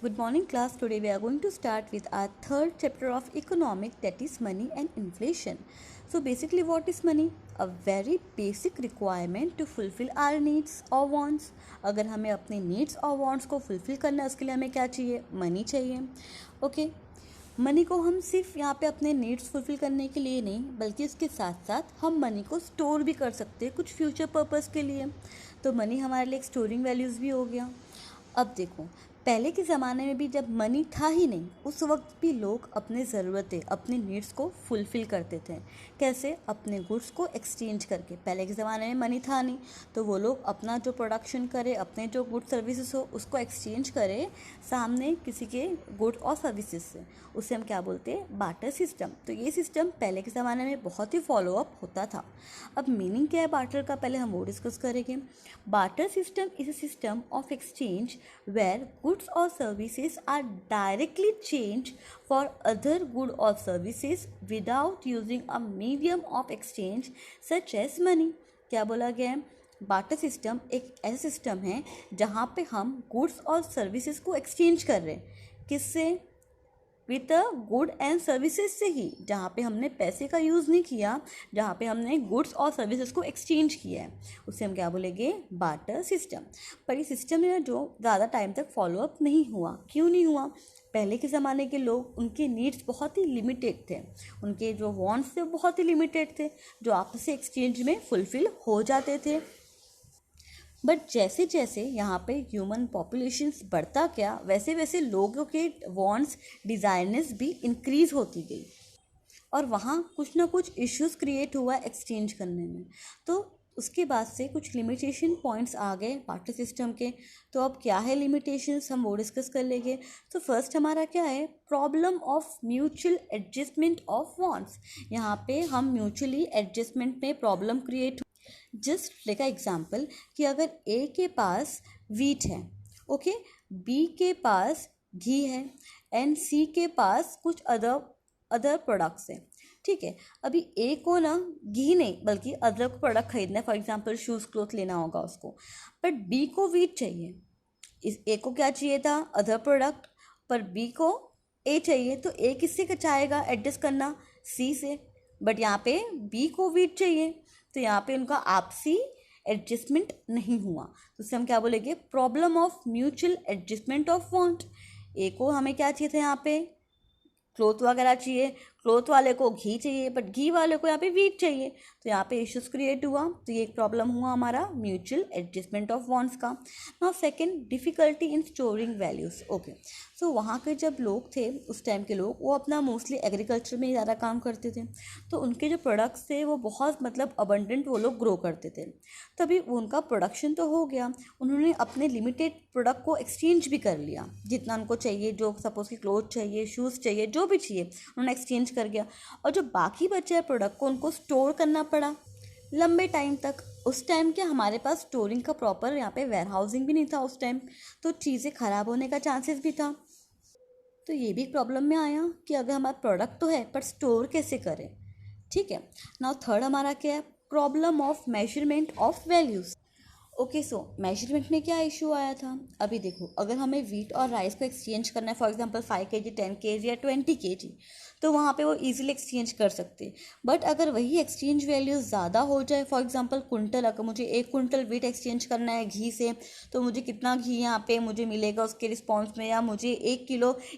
Good morning class. Today we are going to start with our third chapter of economics, that is money and inflation. So basically what is money? A very basic requirement to fulfill our needs or wants. अगर हमें अपने needs और wants को fulfill करना है उसके लिए हमें क्या चाहिए? मनी चाहिए. ओके मनी को हम सिर्फ यहाँ पे अपने नीड्स फुलफिल करने के लिए नहीं बल्कि इसके साथ साथ हम मनी को स्टोर भी कर सकते हैं कुछ फ्यूचर पर्पस के लिए. तो मनी हमारे लिए एक स्टोरिंग वैल्यूज़ भी हो गया. अब देखो पहले के ज़माने में भी जब मनी था ही नहीं उस वक्त भी लोग अपने ज़रूरतें अपने नीड्स को फुलफ़िल करते थे. कैसे? अपने गुड्स को एक्सचेंज करके. पहले के ज़माने में मनी था नहीं तो वो लोग अपना जो प्रोडक्शन करे अपने जो गुड सर्विसेज हो उसको एक्सचेंज करे सामने किसी के गुड और सर्विसेज से. उसे हम क्या बोलते हैं? Barter system. तो ये सिस्टम पहले के ज़माने में बहुत ही फॉलोअप होता था. अब मीनिंग क्या है बार्टर का, पहले हम वो डिस्कस करेंगे. Barter system is a system of exchange where goods or services are directly changed for other good or services without using a medium of exchange such as money. क्या बोला गया है? बार्टर सिस्टम एक ऐसा system है जहाँ पे हम गुड्स और सर्विसेज को एक्सचेंज कर रहे हैं. किससे? With a good and services से ही, जहाँ पे हमने पैसे का यूज़ नहीं किया, जहाँ पे हमने गुड्स और सर्विसेज को एक्सचेंज किया है उसे हम क्या बोलेंगे? Barter system. पर ये सिस्टम है जो ज़्यादा टाइम तक फॉलोअप नहीं हुआ. क्यों नहीं हुआ? पहले के ज़माने के लोग उनके नीड्स बहुत ही लिमिटेड थे, उनके जो वांट्स थे बहुत ही लिमिटेड थे जो आपस में एक्सचेंज में फुलफिल हो जाते थे. बट जैसे जैसे यहाँ पे ह्यूमन पॉपुलेशंस बढ़ता गया वैसे वैसे लोगों के वांट्स डिज़ायर्स भी इंक्रीज़ होती गई और वहाँ कुछ ना कुछ इश्यूज़ क्रिएट हुआ एक्सचेंज करने में. तो उसके बाद से कुछ लिमिटेशन पॉइंट्स आ गए बार्टर सिस्टम के. तो अब क्या है लिमिटेशंस, हम वो डिस्कस कर लेंगे. तो फर्स्ट हमारा क्या है? Problem of mutual adjustment of wants. यहाँ पे हम म्यूचुअली एडजस्टमेंट में प्रॉब्लम क्रिएट. जस्ट लेका एग्जाम्पल कि अगर ए के पास वीट है, ओके, बी के पास घी है एंड सी के पास कुछ अदर प्रोडक्ट्स हैं. ठीक है, अभी ए को ना घी नहीं बल्कि अदर प्रोडक्ट खरीदना है. फॉर एग्जांपल शूज़ क्लोथ लेना होगा उसको. बट बी को वीट चाहिए. इस ए को क्या चाहिए था? Other product. पर बी को ए चाहिए. तो ए किससे चाहेगा एडजस्ट करना? सी से. बट यहाँ पे बी को वीट चाहिए तो यहाँ पे उनका आपसी एडजस्टमेंट नहीं हुआ. तो उससे हम क्या बोलेंगे? Problem of mutual adjustment of want. A को हमें क्या चाहिए था? यहाँ पे क्लोथ वगैरह चाहिए, क्लोथ वाले को घी चाहिए बट घी वाले को यहाँ पे वीट चाहिए. तो यहाँ पे इश्यूज क्रिएट हुआ. तो ये एक प्रॉब्लम हुआ हमारा म्यूचुअल एडजस्टमेंट ऑफ वांट्स का. Now second, difficulty in storing values. Okay, so वहाँ के जब लोग थे उस टाइम के लोग वो अपना मोस्टली एग्रीकल्चर में ज़्यादा काम करते थे. तो उनके जो प्रोडक्ट्स थे वो बहुत अबंडेंट वो लोग ग्रो करते थे. तभी उनका प्रोडक्शन तो हो गया, उन्होंने अपने लिमिटेड प्रोडक्ट को एक्सचेंज भी कर लिया. जितना उनको चाहिए, जो सपोज़ कि क्लोथ चाहिए, शूज़ चाहिए, जो भी चाहिए उन्होंने एक्सचेंज कर गया. और जो बाकी बचा है प्रोडक्ट को उनको स्टोर करना पड़ा लंबे टाइम तक. उस टाइम क्या हमारे पास स्टोरिंग का प्रॉपर यहाँ पे वेयर हाउसिंग भी नहीं था उस टाइम, तो चीज़ें ख़राब होने का चांसेस भी था. तो ये भी प्रॉब्लम में आया कि अगर हमारा प्रोडक्ट तो है पर स्टोर कैसे करें. ठीक है, नाउ थर्ड हमारा क्या है? Problem of measurement of values. Okay, so measurement में क्या इशू आया था? अभी देखो अगर हमें वीट और राइस को एक्सचेंज करना है, फॉर एग्जांपल 5 kg, 10 kg या 20 kg, तो वहाँ पे वो इजीली एक्सचेंज कर सकते. बट अगर वही एक्सचेंज वैल्यू ज़्यादा हो जाए, फॉर एग्जांपल कुंटल, अगर मुझे 1 कुंटल वीट एक्सचेंज करना है घी से तो मुझे कितना घी यहाँ पे मुझे मिलेगा उसके रिस्पॉन्स में, या मुझे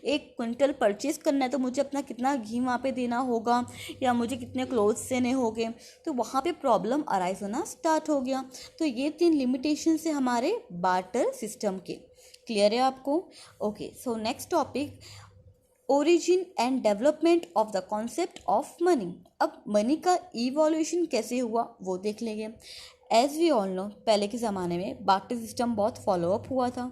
1 कुंटल परचेज़ करना है तो मुझे अपना कितना घी वहाँ पे देना होगा, या मुझे कितने क्लोथ्स देने होंगे. तो वहाँ पे प्रॉब्लम अराइज होना स्टार्ट हो गया. तो ये 3 लिमिटेशन से हमारे बार्टर सिस्टम के. क्लियर है आपको? Okay, so next topic, origin and development of the concept of money. अब मनी का इवोल्यूशन कैसे हुआ वो देख लेंगे. एज वी ऑल नो पहले के ज़माने में बार्टर सिस्टम बहुत फॉलोअप हुआ था.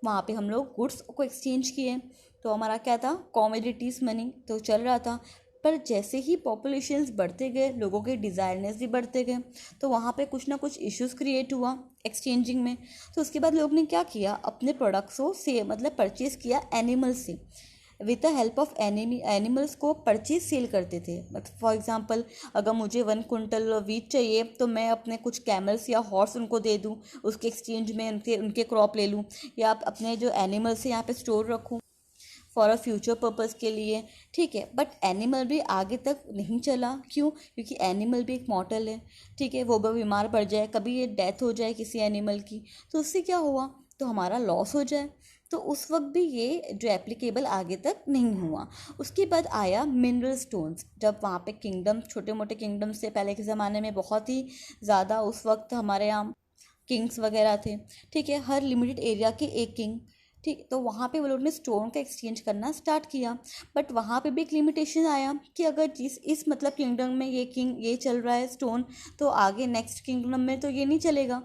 वहाँ पे हम लोग गुड्स को एक्सचेंज किए तो हमारा क्या था? कॉमोडिटीज़ मनी तो चल रहा था. पर जैसे ही पॉपुलेशंस बढ़ते गए लोगों के डिज़ायरनेस भी बढ़ते गए तो वहाँ पे कुछ ना कुछ इश्यूज़ क्रिएट हुआ एक्सचेंजिंग में. तो उसके बाद लोग ने क्या किया? अपने प्रोडक्ट्स को से परचेज़ किया एनिमल्स से. With the help of animals को परचेज सेल करते थे. मतलब फॉर एग्जांपल अगर मुझे 1 कुंटल वीट चाहिए तो मैं अपने कुछ कैमल्स या हॉर्स उनको दे दूँ, उसके एक्सचेंज में उनके क्रॉप ले लूँ, या अपने जो एनिमल्स है यहाँ पे स्टोर रखूँ. फॉर अ फ्यूचर पर्पज़ के लिए, ठीक है। बट एनिमल भी आगे तक नहीं चला, क्यों? क्योंकि एनिमल भी एक मॉर्टल है, ठीक है। वो भी बीमार पड़ जाए, कभी ये डेथ हो जाए किसी एनिमल की, तो उससे क्या हुआ, तो हमारा लॉस हो जाए, तो उस वक्त भी ये जो एप्लीकेबल आगे तक नहीं हुआ। उसके बाद आया मिनरल स्टोन्स, जब वहाँ पे किंगडम, छोटे मोटे किंगडम से पहले के ज़माने में बहुत ही ज़्यादा उस वक्त हमारे यहाँ किंग्स वगैरह थे, ठीक है। हर लिमिटेड एरिया के एक किंग, ठीक। तो वहाँ पे वो लोग ने स्टोन का एक्सचेंज करना स्टार्ट किया, बट वहाँ पे भी एक लिमिटेशन आया कि अगर इस मतलब किंगडम में ये किंग ये चल रहा है स्टोन, तो आगे नेक्स्ट किंगडम में तो ये नहीं चलेगा,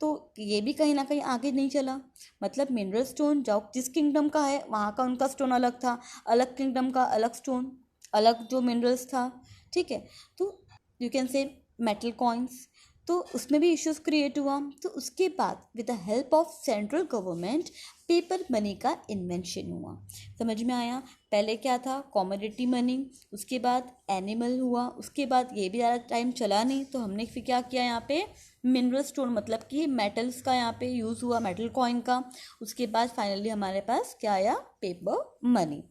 तो ये भी कहीं ना कहीं आगे नहीं चला। मतलब मिनरल स्टोन जाओ जिस किंगडम का है वहाँ का उनका स्टोन अलग था, अलग किंगडम का अलग स्टोन, अलग जो मिनरल्स था, ठीक है। तो you can say metal coins, तो उसमें भी इश्यूज क्रिएट हुआ। तो उसके बाद with the help of central government paper money का इन्वेंशन हुआ। समझ में आया? पहले क्या था, कॉमोडिटी मनी, उसके बाद एनिमल हुआ, उसके बाद ये भी ज़्यादा टाइम चला नहीं, तो हमने फिर क्या किया यहाँ पे मिनरल स्टोन, मतलब कि मेटल्स का यहाँ पे यूज़ हुआ, मेटल कॉइन का। उसके बाद फाइनली हमारे पास क्या आया, पेपर मनी।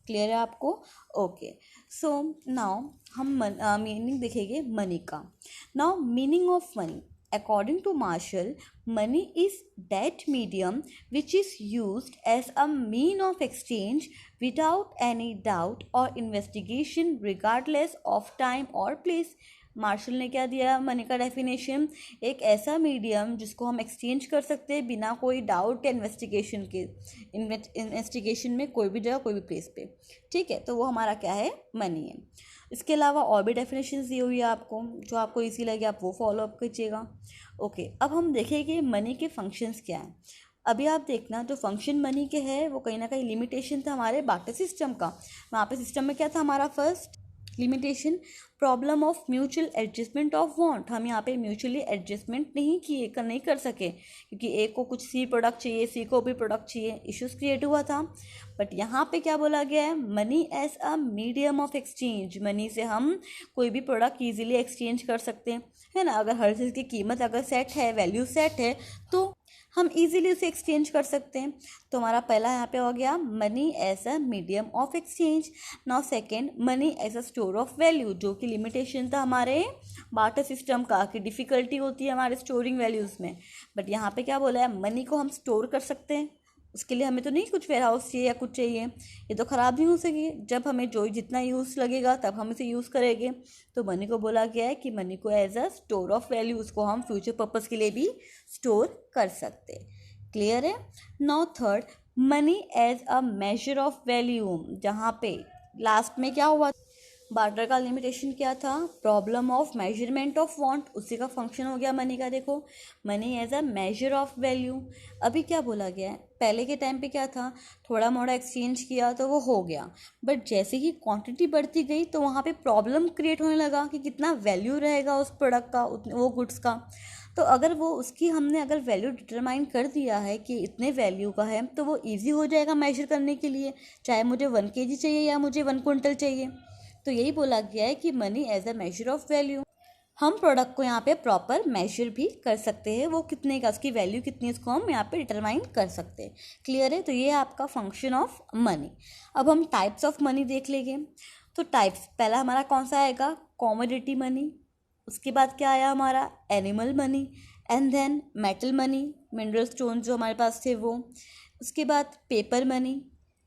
क्लियर है आपको? ओके, सो नाउ हम मीनिंग देखेंगे मनी का। Now meaning of money according to Marshall, money is that medium which is used as a mean of exchange without any doubt or investigation regardless of time or place. Marshall ने क्या दिया money का definition, एक ऐसा medium जिसको हम exchange कर सकते हैं बिना कोई डाउट या इन्वेस्टिगेशन के, इन्वेस्टिगेशन में कोई भी जगह कोई भी प्लेस पे, ठीक है। तो वो हमारा क्या है, मनी है। इसके अलावा और भी डेफिनेशंस दी हुई है आपको, जो आपको इजी लगे आप वो फॉलो अप कीजिएगा। ओके, अब हम देखेंगे मनी के फंक्शंस क्या हैं। अभी आप देखना जो फंक्शन मनी के है वो कहीं ना कहीं लिमिटेशन था हमारे बार्टर सिस्टम का। वहाँ पे सिस्टम में क्या था हमारा, first limitation problem of mutual adjustment of want. हम यहाँ पे म्यूचुअली एडजस्टमेंट नहीं कर सके, क्योंकि ए को कुछ सी प्रोडक्ट चाहिए, सी को भी प्रोडक्ट चाहिए, इश्यूज क्रिएट हुआ था। बट यहाँ पे क्या बोला गया है, money as a medium of exchange. Money से हम कोई भी प्रोडक्ट ईजिली एक्सचेंज कर सकते हैं, है ना। अगर हर चीज़ की कीमत अगर सेट है, वैल्यू सेट है, तो हम इजीली उसे एक्सचेंज कर सकते हैं। तो हमारा पहला यहाँ पे हो गया money as a medium of exchange. Now second, money as a store of value, जो कि लिमिटेशन था हमारे बार्टर सिस्टम का कि डिफ़िकल्टी होती है हमारे स्टोरिंग वैल्यूज़ में। बट यहाँ पे क्या बोला है, मनी को हम स्टोर कर सकते हैं, उसके लिए हमें तो नहीं कुछ वेयर हाउस चाहिए या कुछ चाहिए, ये तो ख़राब नहीं हो सके। जब हमें जो जितना यूज़ लगेगा तब हम इसे यूज़ करेंगे। तो मनी को बोला गया है कि मनी को as a store of value, उसको हम फ्यूचर पर्पज़ के लिए भी स्टोर कर सकते। क्लियर है? Now third, money as a measure of value, जहाँ पे लास्ट में क्या हुआ, बार्टर का लिमिटेशन क्या था, problem of measurement of want, उसी का फंक्शन हो गया मनी का। देखो, money as a measure of value. अभी क्या बोला गया है, पहले के टाइम पे क्या था, थोड़ा मोड़ा एक्सचेंज किया तो वो हो गया, बट जैसे ही क्वांटिटी बढ़ती गई तो वहाँ पे प्रॉब्लम क्रिएट होने लगा कि कितना वैल्यू रहेगा उस प्रोडक्ट का, वो गुड्स का। तो अगर वो उसकी हमने अगर वैल्यू डिटरमाइन कर दिया है कि इतने वैल्यू का है, तो वो ईजी हो जाएगा मेजर करने के लिए, चाहे मुझे 1 kg चाहिए या मुझे 1 क्विंटल चाहिए। तो यही बोला गया है कि money as a measure of value. हम प्रोडक्ट को यहाँ पे प्रॉपर मेजर भी कर सकते हैं, वो कितने का, उसकी वैल्यू कितनी है, इसको हम यहाँ पे डिटरमाइन कर सकते हैं। क्लियर है? तो ये आपका फंक्शन ऑफ मनी। अब हम टाइप्स ऑफ मनी देख लेंगे। तो टाइप्स, पहला हमारा कौन सा आएगा, कॉमोडिटी मनी। उसके बाद क्या आया हमारा, animal money, and then metal money, mineral stone जो हमारे पास थे वो। उसके बाद paper money,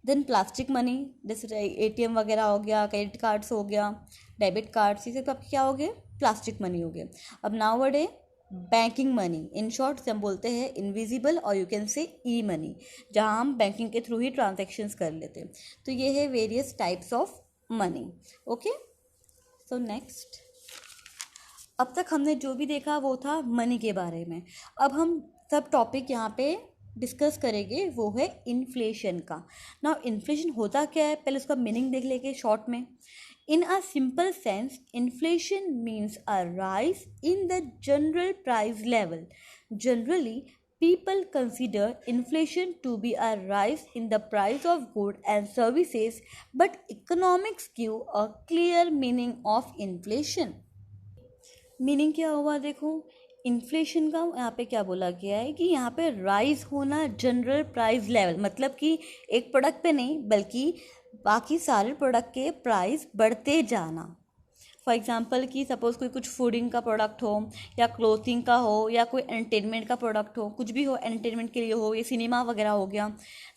then plastic money, जैसे एटीएम वगैरह हो गया, क्रेडिट कार्ड्स हो गया, डेबिट कार्ड्स, ये सब आपके क्या हो गए, प्लास्टिक मनी हो गए। अब नाउअडे बैंकिंग मनी, इन शॉर्ट हम बोलते हैं इनविजिबल, और you can say E money, जहाँ हम बैंकिंग के थ्रू ही ट्रांजेक्शन्स कर लेते हैं। तो ये है various types of money. Okay, so next, अब तक हमने जो भी देखा वो था मनी के बारे में। अब हम सब टॉपिक यहाँ पे डिस्कस करेंगे, वो है इन्फ्लेशन का। नाउ इन्फ्लेशन होता क्या है, पहले उसका मीनिंग देख लेंगे शॉर्ट में। In a simple sense, inflation means a rise in the general price level. Generally people consider inflation to be a rise in the price of goods and services, but economics give a clear meaning of inflation. Meaning क्या हुआ, देखो, inflation का यहाँ पे क्या बोला गया है कि यहाँ पे राइज होना जनरल प्राइस लेवल, मतलब कि एक प्रोडक्ट पे नहीं बल्कि बाकी सारे प्रोडक्ट के प्राइस बढ़ते जाना। फॉर एग्जांपल कि सपोज़ कोई कुछ फूडिंग का प्रोडक्ट हो या क्लोथिंग का हो या कोई एंटरटेनमेंट का प्रोडक्ट हो, कुछ भी हो एंटरटेनमेंट के लिए हो, ये सिनेमा वगैरह हो गया,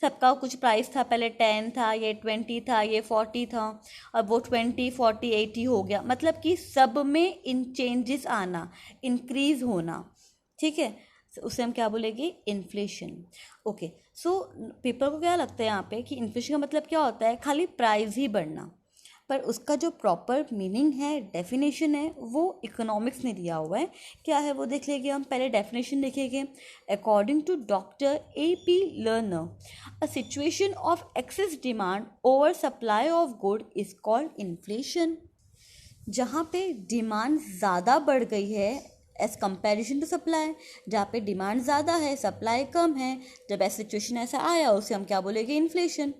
सबका कुछ प्राइस था, पहले 10 था, ये 20 था, ये 40 था, अब वो 20 40 80 हो गया। मतलब कि सब में इन चेंजेस आना, इंक्रीज होना, ठीक है, उसे हम क्या बोलेंगे, इन्फ्लेशन। ओके, सो पेपर को क्या लगता है यहाँ पे कि इन्फ्लेशन का मतलब क्या होता है, खाली प्राइस ही बढ़ना, पर उसका जो प्रॉपर मीनिंग है, डेफिनेशन है, वो इकोनॉमिक्स ने दिया हुआ है। क्या है वो देख लेंगे हम, पहले डेफिनेशन देखेंगे। According to doctor A.P. Lerner, a situation of excess demand over supply of good is called inflation. जहाँ पे डिमांड ज़्यादा बढ़ गई है एज कंपेरिजन टू सप्लाई, जहाँ पे डिमांड ज़्यादा है सप्लाई कम है, जब ऐसा सिचुएशन ऐसा आया उसे हम क्या बोलेंगे, inflation.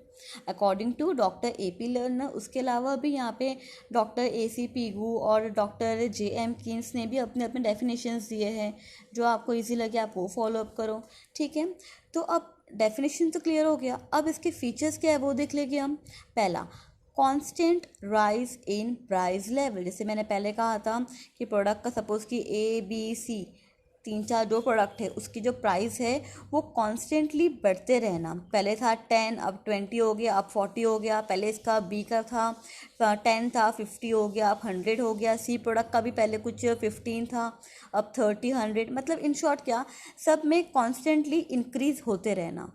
According to doctor A.P. Lerner, उसके अलावा भी यहाँ पे डॉक्टर A.C. पीगू और डॉक्टर J.M. कीन्स ने भी अपने अपने डेफिनेशंस दिए हैं, जो आपको इजी लगे आप वो फॉलो अप करो, ठीक है। तो अब डेफिनेशन तो क्लियर हो गया, अब इसके फीचर्स क्या है वो देख लेंगे हम। पहला, constant rise in price level, जैसे मैंने पहले कहा था कि प्रोडक्ट का सपोज कि A B C 3 4 जो प्रोडक्ट है उसकी जो प्राइस है वो कॉन्स्टेंटली बढ़ते रहना, पहले था 10 अब 20 हो गया, अब 40 हो गया, पहले इसका B का था 10 था 50 हो गया, अब 100 हो गया, C प्रोडक्ट का भी पहले कुछ 15 था अब 30 100, मतलब इन शॉर्ट क्या, सब में कॉन्स्टेंटली इंक्रीज होते रहना।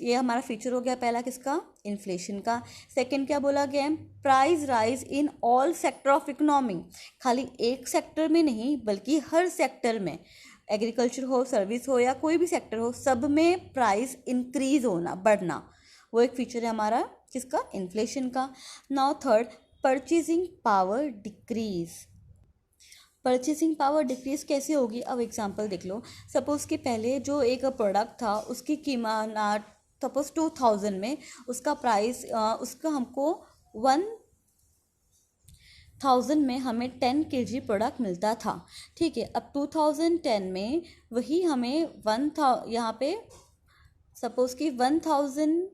ये हमारा फीचर हो गया पहला किसका, इन्फ्लेशन का। सेकंड क्या बोला गया है, price rise in all sector of economy, खाली एक सेक्टर में नहीं बल्कि हर सेक्टर में, एग्रीकल्चर हो, सर्विस हो या कोई भी सेक्टर हो, सब में प्राइस इंक्रीज होना, बढ़ना, वो एक फीचर है हमारा किसका, इन्फ्लेशन का। Now third, purchasing power decrease. Purchasing power decrease कैसे होगी, अब एग्जांपल देख लो। सपोज़ कि पहले जो एक प्रोडक्ट था उसकी कीमत सपोज 2000 में, उसका प्राइस उसका हमको 1000 में हमें 10 kg प्रोडक्ट मिलता था, ठीक है। अब 2010 में वही हमें यहाँ पे सपोज़ कि 1000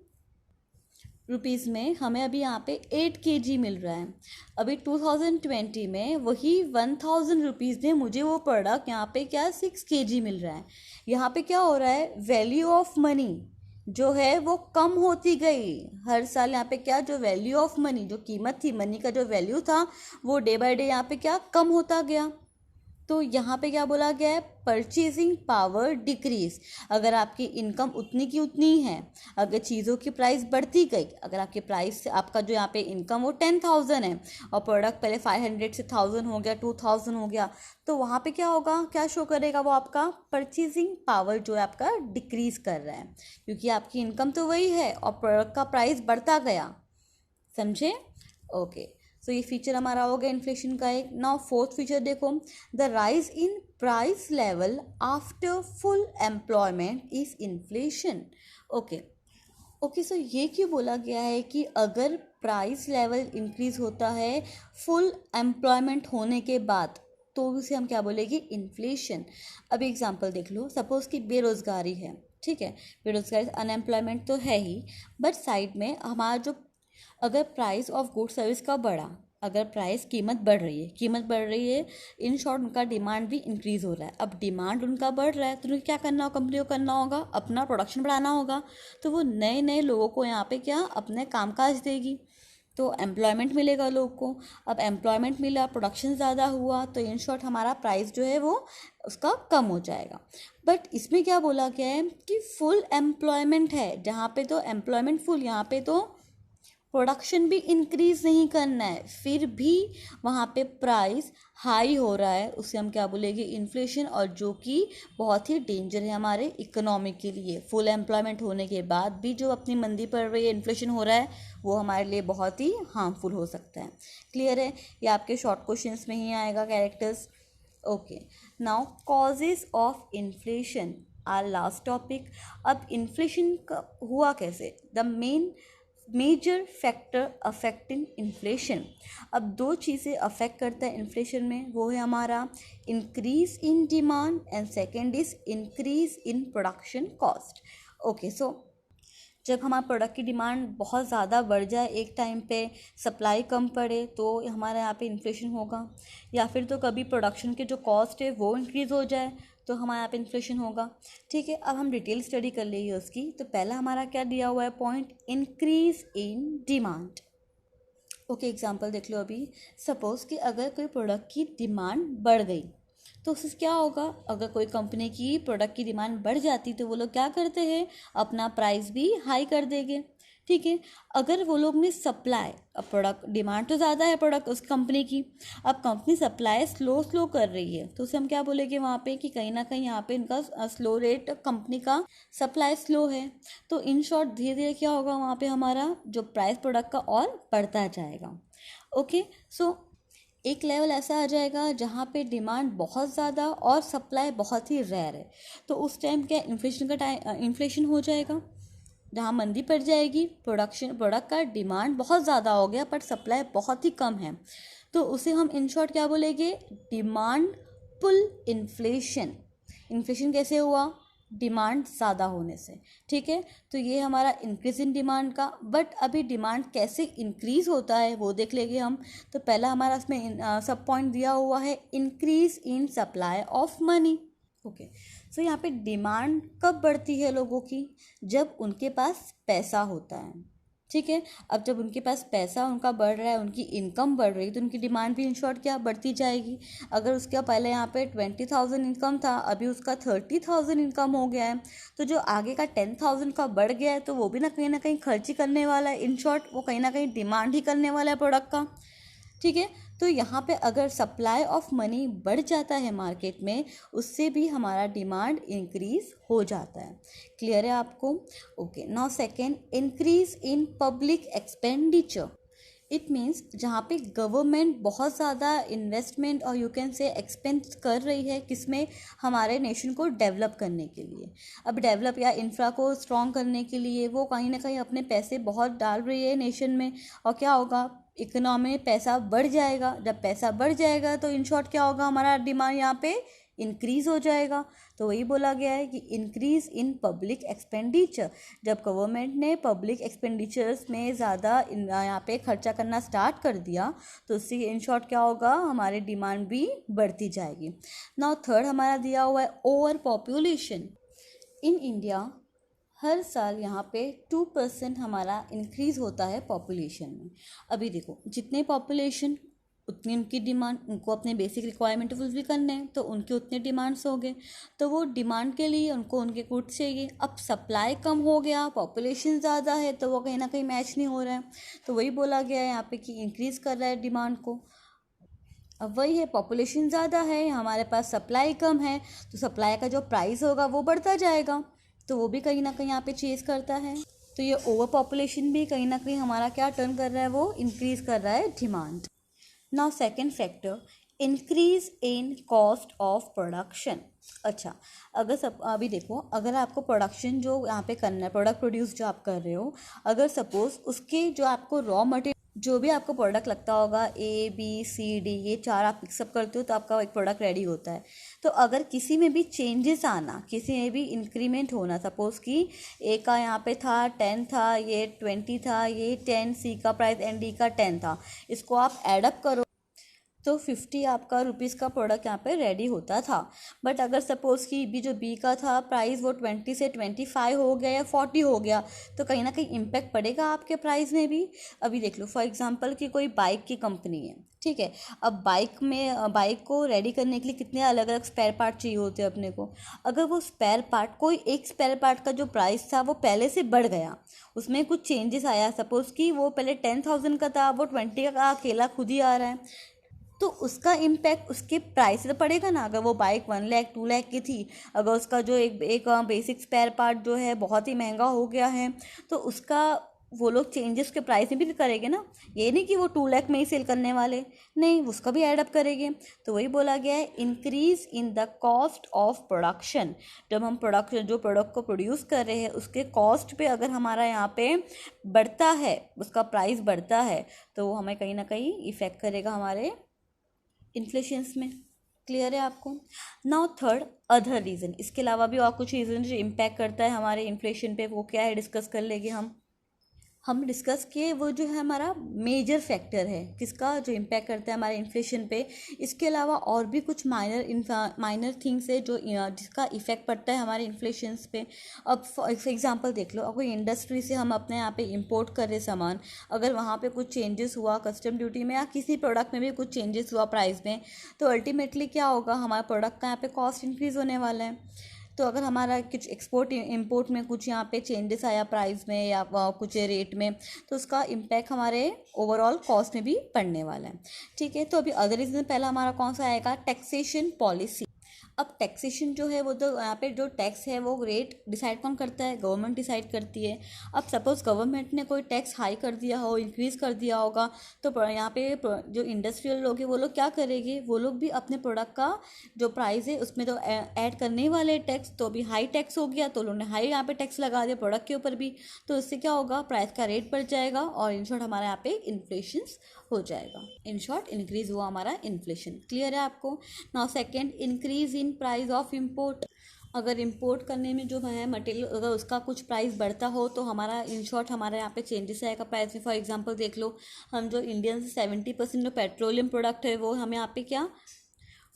रुपीज़ में हमें अभी यहाँ पे 8 kg मिल रहा है। अभी 2020 में वही 1000 रुपीज़ में मुझे वो प्रोडक्ट यहाँ पे क्या 6 kg मिल रहा है। यहाँ पे क्या हो रहा है, वैल्यू ऑफ मनी जो है वो कम होती गई हर साल। यहाँ पे क्या, जो वैल्यू ऑफ मनी, जो कीमत थी मनी का, जो वैल्यू था वो डे बाय डे यहाँ पे क्या कम होता गया। तो यहाँ पे क्या बोला गया है, परचेजिंग पावर डिक्रीज। अगर आपकी इनकम उतनी की उतनी है, अगर चीज़ों की प्राइस बढ़ती गई, अगर आपके प्राइस से आपका जो यहाँ पे इनकम वो 10,000 है और प्रोडक्ट पहले 500 से 1000 हो गया, 2000 हो गया, तो वहाँ पे क्या होगा, क्या शो करेगा वो, आपका परचेजिंग पावर जो है आपका डिक्रीज कर रहा है, क्योंकि आपकी इनकम तो वही है और प्रोडक्ट का प्राइस बढ़ता गया, समझे। ओके, सो ये फीचर हमारा हो गया इन्फ्लेशन का एक। नाउ फोर्थ फीचर देखो, the rise in price level after full employment is inflation. Okay okay, so ये क्यों बोला गया है कि अगर प्राइस लेवल इंक्रीज होता है फुल एम्प्लॉयमेंट होने के बाद, तो उसे हम क्या बोलेंगे, इन्फ्लेशन। अब एग्जांपल देख लो, सपोज कि बेरोज़गारी है, ठीक है, बेरोज़गारी अनएम्प्लॉयमेंट तो है ही, बट साइड में हमारा जो, अगर प्राइस ऑफ गुड सर्विस का बढ़ा, अगर प्राइस कीमत बढ़ रही है, कीमत बढ़ रही है, इन शॉर्ट उनका डिमांड भी इंक्रीज़ हो रहा है। अब डिमांड उनका बढ़ रहा है तो उन्हें क्या करना होगा, कंपनी को करना होगा अपना प्रोडक्शन बढ़ाना होगा, तो वो नए नए लोगों को यहाँ पे क्या अपने कामकाज देगी, तो एम्प्लॉयमेंट मिलेगा लोग को। अब एम्प्लॉयमेंट मिला, प्रोडक्शन ज़्यादा हुआ, तो इन शॉर्ट हमारा प्राइस जो है वो उसका कम हो जाएगा। बट इसमें क्या बोला गया है कि फुल एम्प्लॉयमेंट है, जहाँ पे तो एम्प्लॉयमेंट फुल, यहाँ पे तो प्रोडक्शन भी इंक्रीज नहीं करना है, फिर भी वहाँ पे प्राइस हाई हो रहा है, उसे हम क्या बोलेंगे, इन्फ्लेशन, और जो कि बहुत ही डेंजर है हमारे इकोनॉमी के लिए। फुल एम्प्लॉयमेंट होने के बाद भी जो अपनी मंदी पड़ रही है, इन्फ्लेशन हो रहा है, वो हमारे लिए बहुत ही हार्मफुल हो सकता है। क्लियर है, ये आपके शॉर्ट क्वेश्चंस में ही आएगा characters. Okay, now causes of inflation are last topic. अब इन्फ्लेशन का हुआ कैसे, the main major factor affecting inflation. अब दो चीज़ें अफेक्ट करता है इन्फ्लेशन में, वो है हमारा increase in demand and second is increase in production cost. Okay, so जब हमारे प्रोडक्ट की डिमांड बहुत ज़्यादा बढ़ जाए एक टाइम पे, सप्लाई कम पड़े, तो हमारे यहाँ पे इन्फ्लेशन होगा। या फिर तो कभी प्रोडक्शन के जो कॉस्ट है वो इंक्रीज़ हो जाए तो हमारे यहाँ पे इन्फ्लेशन होगा। ठीक है, अब हम डिटेल स्टडी कर लेंगे उसकी। तो पहला हमारा क्या दिया हुआ है point, increase in demand. Okay, example देख लो अभी। सपोज़ कि अगर कोई प्रोडक्ट की डिमांड बढ़ गई तो उससे क्या होगा, अगर कोई कंपनी की प्रोडक्ट की डिमांड बढ़ जाती तो वो लोग क्या करते हैं, अपना प्राइस भी हाई कर देंगे। ठीक है, अगर वो लोग ने सप्लाई, अब प्रोडक्ट डिमांड तो ज़्यादा है प्रोडक्ट उस कंपनी की, अब कंपनी सप्लाई स्लो कर रही है, तो उसे हम क्या बोलेंगे वहाँ पे कि कहीं ना कहीं यहाँ पे इनका स्लो रेट, कंपनी का सप्लाई स्लो है। तो इन शॉर्ट धीरे धीरे क्या होगा, वहाँ पे हमारा जो प्राइस प्रोडक्ट का और बढ़ता जाएगा। ओके, सो एक लेवल ऐसा आ जाएगा जहाँ पे डिमांड बहुत ज़्यादा और सप्लाई बहुत ही रेयर है, तो उस टाइम क्या इन्फ्लेशन हो जाएगा, जहाँ मंदी पड़ जाएगी, प्रोडक्ट का डिमांड बहुत ज़्यादा हो गया पर सप्लाई बहुत ही कम है, तो उसे हम इन शॉर्ट क्या बोलेंगे, डिमांड पुल इन्फ्लेशन। इन्फ्लेशन कैसे हुआ, डिमांड ज़्यादा होने से। ठीक है, तो ये हमारा इंक्रीज इन डिमांड का। बट अभी डिमांड कैसे इंक्रीज होता है वो देख लेंगे हम। तो पहला हमारा इसमें सब पॉइंट दिया हुआ है, increase in supply of money. Okay, so यहाँ पे डिमांड कब बढ़ती है लोगों की, जब उनके पास पैसा होता है। ठीक है, अब जब उनके पास पैसा उनका बढ़ रहा है, उनकी इनकम बढ़ रही है, तो उनकी डिमांड भी इन शॉर्ट क्या बढ़ती जाएगी। अगर उसका पहले यहाँ पे 20,000 इनकम था, अभी उसका 30,000 इनकम हो गया है, तो जो आगे का 10,000 का बढ़ गया है तो वो भी ना कहीं खर्ची करने वाला है। इन शॉर्ट वो कहीं ना कहीं डिमांड ही करने वाला है प्रोडक्ट का। ठीक है, तो यहाँ पे अगर सप्लाई ऑफ मनी बढ़ जाता है मार्केट में, उससे भी हमारा डिमांड इंक्रीज हो जाता है। क्लियर है आपको? Okay, now second, increase in public expenditure. It means जहाँ पे गवर्नमेंट बहुत ज़्यादा इन्वेस्टमेंट और यू कैन से एक्सपेंस कर रही है, किसमें, हमारे नेशन को डेवलप करने के लिए। अब डेवलप या इंफ्रा को स्ट्रॉन्ग करने के लिए वो कहीं ना कहीं अपने पैसे बहुत डाल रही है नेशन में, और क्या होगा, इकोनॉमी में पैसा बढ़ जाएगा। जब पैसा बढ़ जाएगा तो इन शॉर्ट क्या होगा, हमारा डिमांड यहाँ पे इंक्रीज हो जाएगा। तो वही बोला गया है कि इंक्रीज इन पब्लिक एक्सपेंडिचर। जब गवर्नमेंट ने पब्लिक एक्सपेंडिचर्स में ज़्यादा यहाँ पे खर्चा करना स्टार्ट कर दिया तो उससे इन शॉर्ट क्या होगा, हमारी डिमांड भी बढ़ती जाएगी। नाउ थर्ड हमारा दिया हुआ है ओवर पॉपुलेशन। इन इंडिया हर साल यहाँ पे 2% हमारा इंक्रीज़ होता है पॉपुलेशन में। अभी देखो, जितने पॉपुलेशन उतनी उनकी डिमांड, उनको अपने बेसिक रिक्वायरमेंट फुलफिल करने हैं तो उनके उतने डिमांड्स हो गए, तो वो डिमांड के लिए उनको उनके गुड्स चाहिए। अब सप्लाई कम हो गया, पॉपुलेशन ज़्यादा है, तो वो कहीं ना कहीं मैच नहीं हो रहा है। तो वही बोला गया है यहाँ पे कि इंक्रीज़ कर रहा है डिमांड को। अब वही है, पॉपुलेशन ज़्यादा है, हमारे पास सप्लाई कम है, तो सप्लाई का जो प्राइस होगा वो बढ़ता जाएगा, तो वो भी कहीं ना कहीं यहाँ पे चेज़ करता है। तो ये ओवर पॉपुलेशन भी कहीं ना कहीं हमारा क्या टर्न कर रहा है, वो इंक्रीज़ कर रहा है demand. Now second factor, increase in cost of production. अच्छा, अगर सब अभी देखो, अगर आपको प्रोडक्शन जो यहाँ पे करना है, प्रोडक्ट प्रोड्यूस जो आप कर रहे हो, अगर सपोज उसके जो आपको रॉ मटेरियल, जो भी आपको प्रोडक्ट लगता होगा, ABCD ये चार आप मिक्सअप करते हो तो आपका एक प्रोडक्ट रेडी होता है। तो अगर किसी में भी चेंजेस आना, किसी में भी इंक्रीमेंट होना, सपोज कि A का यहाँ पे था 10 था, ये 20 था, ये 10, C का प्राइस एंड D का 10 था, इसको आप एडअप करो तो 50 आपका रुपीज़ का प्रोडक्ट यहाँ पे रेडी होता था। बट अगर सपोज़ कि भी जो B का था प्राइस वो 20 से 25 हो गया या 40 हो गया, तो कहीं ना कहीं इम्पैक्ट पड़ेगा आपके प्राइस में भी। अभी देख लो, फॉर एग्जांपल कि कोई बाइक की कंपनी है, ठीक है, अब बाइक को रेडी करने के लिए कितने अलग अलग स्पेयर पार्ट चाहिए होते हैं अपने को। अगर वो स्पेयर पार्ट, कोई एक स्पेयर पार्ट का जो प्राइस था वो पहले से बढ़ गया, उसमें कुछ चेंजेस आया, सपोज़ कि वो पहले 10,000 का था, वो 20 का अकेला खुद ही आ रहा है, तो उसका इम्पैक्ट उसके प्राइस पे पड़ेगा ना। अगर वो बाइक 1 लाख 2 लाख की थी, अगर उसका जो एक बेसिक स्पेयर पार्ट जो है बहुत ही महंगा हो गया है, तो उसका वो लोग चेंजेस के प्राइस में भी करेंगे ना, ये नहीं कि वो 2 लाख में ही सेल करने वाले, नहीं, उसका भी एड अप करेंगे। तो वही बोला गया है, increase in the cost of production. जब हम प्रोडक्शन जो प्रोडक्ट को प्रोड्यूस कर रहे हैं उसके कॉस्ट पे अगर हमारा यहाँ पे बढ़ता है, उसका प्राइस बढ़ता है, तो वो हमें कहीं ना कहीं इफेक्ट करेगा हमारे इन्फ्लेशंस में। क्लियर है आपको? नाउ थर्ड, अदर रीज़न, इसके अलावा भी और कुछ रीज़न जो इम्पैक्ट करता है हमारे इन्फ्लेशन पे, वो क्या है डिस्कस कर लेंगे हम डिस्कस किए वो जो है हमारा मेजर फैक्टर है किसका जो इम्पैक्ट करता है हमारे इन्फ्लेशन पे। इसके अलावा और भी कुछ माइनर थिंग्स है जो जिसका इफेक्ट पड़ता है हमारे इन्फ्लेशंस पे। अब फॉर एग्जांपल देख लो, अब कोई इंडस्ट्री से हम अपने यहाँ पे इंपोर्ट कर रहे सामान, अगर वहाँ पे कुछ चेंजेस हुआ कस्टम ड्यूटी में या किसी प्रोडक्ट में भी कुछ चेंजेस हुआ प्राइस में, तो अल्टीमेटली क्या होगा, हमारे प्रोडक्ट का यहाँ पे कॉस्ट इंक्रीज़ होने वाला है। तो अगर हमारा कुछ एक्सपोर्ट इंपोर्ट में कुछ यहाँ पे चेंजेस आया प्राइस में या कुछ रेट में, तो उसका इम्पैक्ट हमारे ओवरऑल कॉस्ट में भी पड़ने वाला है। ठीक है, तो अभी अदर रीजन पहला हमारा कौन सा आएगा, टैक्सेशन पॉलिसी। अब टैक्सेशन जो है वो तो यहाँ पे जो टैक्स है वो रेट डिसाइड कौन करता है, गवर्नमेंट डिसाइड करती है। अब सपोज गवर्नमेंट ने कोई टैक्स हाई कर दिया हो, इंक्रीज़ कर दिया होगा, तो यहाँ पे जो इंडस्ट्रियल लोग हैं वो लोग क्या करेंगे, वो लोग भी अपने प्रोडक्ट का जो प्राइस है उसमें तो ऐड करने ही वाले टैक्स। तो अभी हाई टैक्स हो गया तो उन्होंने हाई यहाँ पे टैक्स लगा दिया प्रोडक्ट के ऊपर भी, तो इससे क्या होगा, प्राइस का रेट बढ़ जाएगा और इन शॉर्ट हमारे यहाँ पे इन्फ्लेशन हो जाएगा। इन शॉर्ट इंक्रीज हुआ हमारा इन्फ्लेशन। क्लियर है आपको? Now second, increase in price of import. अगर इंपोर्ट करने में जो है मटेरियल अगर उसका कुछ प्राइस बढ़ता हो तो हमारा इन शॉर्ट हमारे यहाँ पे चेंजेस आएगा प्राइस में। फॉर एग्जांपल देख लो, हम जो इंडियन 70% जो पेट्रोलियम प्रोडक्ट है वो हम यहाँ पे क्या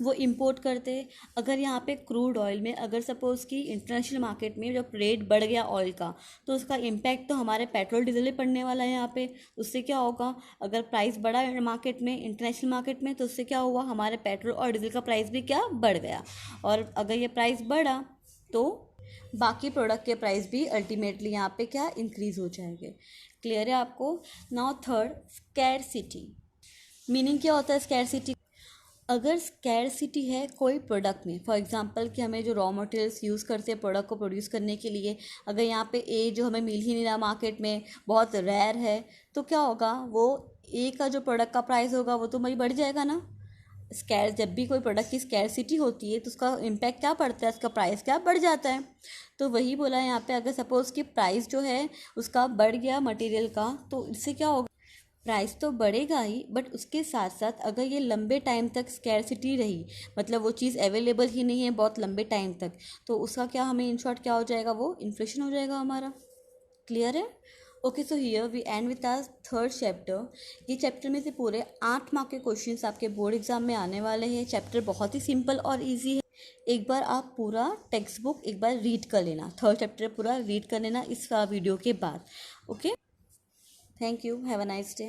वो इंपोर्ट करते हैं। अगर यहाँ पे क्रूड ऑयल में अगर सपोज़ कि इंटरनेशनल मार्केट में जब रेट बढ़ गया ऑयल का, तो उसका इम्पैक्ट तो हमारे पेट्रोल डीजल में पड़ने वाला है यहाँ पे। उससे क्या होगा, अगर प्राइस बढ़ा मार्केट में, इंटरनेशनल मार्केट में, तो उससे क्या हुआ, हमारे पेट्रोल और डीजल का प्राइस भी क्या बढ़ गया। और अगर ये प्राइस बढ़ा तो बाकी प्रोडक्ट के प्राइस भी अल्टीमेटली यहाँ पे क्या इंक्रीज़ हो जाएंगे। क्लियर है आपको? Now third, scarcity. मीनिंग क्या होता है स्कैरसिटी? अगर स्कैरसिटी है कोई प्रोडक्ट में, फॉर एग्जांपल कि हमें जो रॉ मटेरियल्स यूज़ करते हैं प्रोडक्ट को प्रोड्यूस करने के लिए, अगर यहाँ पे ए जो हमें मिल ही नहीं रहा मार्केट में, बहुत रेयर है, तो क्या होगा, वो ए का जो प्रोडक्ट का प्राइस होगा वो तो भाई बढ़ जाएगा ना। जब भी कोई प्रोडक्ट की स्कैरसिटी होती है तो उसका इम्पैक्ट क्या पड़ता है, उसका प्राइस क्या बढ़ जाता है। तो वही बोला है यहाँ पे, अगर सपोज़ कि प्राइस जो है उसका बढ़ गया मटेरियल का, तो इससे क्या होगा, प्राइस तो बढ़ेगा ही, बट उसके साथ साथ अगर ये लंबे टाइम तक स्कैरसिटी रही, मतलब वो चीज़ अवेलेबल ही नहीं है बहुत लंबे टाइम तक, तो उसका क्या हमें इन शॉर्ट क्या हो जाएगा, वो इन्फ्लेशन हो जाएगा हमारा। क्लियर है? Okay, so here we end with our third chapter. ये चैप्टर में से पूरे 8 मार्क के क्वेश्चंस आपके बोर्ड एग्जाम में आने वाले हैं। चैप्टर बहुत ही सिंपल और ईजी है। एक बार आप पूरा टेक्स्ट बुक एक बार रीड कर लेना, थर्ड चैप्टर पूरा रीड कर लेना इस वीडियो के बाद। Okay, thank you, have a nice day.